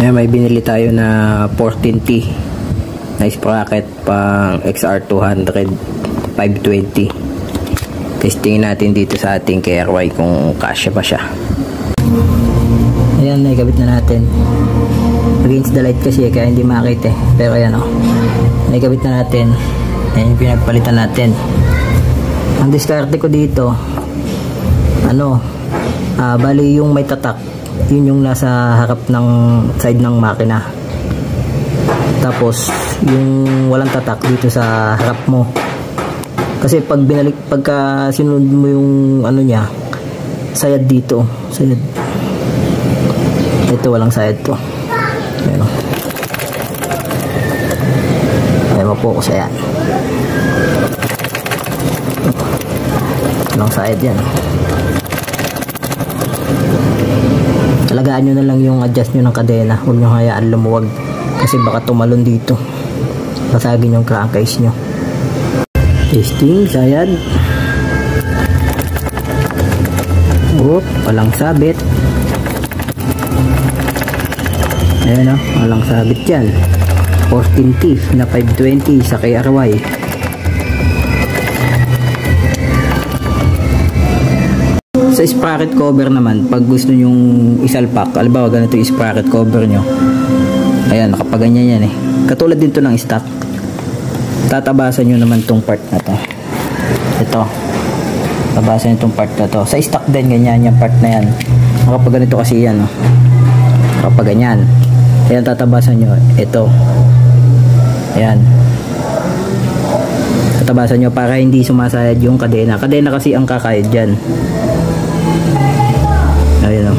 Ayan, may binili tayo na 14T na sprocket pang XR200 520. Testingin natin dito sa ating KRY kung kasya pa siya. Ayan, naikabit na natin. Against the light kasi kaya hindi makita eh. Pero ayan o, naikabit na natin. Ayan yung pinagpalitan natin. Ang diskarte ko dito, bali yung may tatak, yun yung nasa harap ng side ng makina. Tapos yung walang tatak dito sa harap mo. Kasi pagka sinunod mo yung niya, sayad dito, sayad. Ito walang sayad to. Ayan. Ayan, mapokus ayan. Walang sayad yan. Talagaan nyo na lang yung adjust nyo ng kadena. Huwag nyo hayaan lumuwag kasi baka tumalon dito, basagin yung crankcase nyo. Testing, sayad. Walang sabit. Ayan o, walang sabit yan. 14T na 520 sa KRY. Sa sprocket cover naman, pag gusto nyong isalpak, halimbawa ganito yung sprocket cover nyo, ayan, nakapaganyan yan eh. Katulad din to ng stock. Tatabasan nyo naman tong part na to. Ito, tabasan nyo tong part na to. Sa stock din, ganyan yung part na yan. Kapag ganito kasi yan, kapag ganyan, ayan, tatabasan nyo. Ito, ayan, tatabasan nyo para hindi sumasayad yung kadena. Kadena kasi ang kakayad dyan. Ayun o.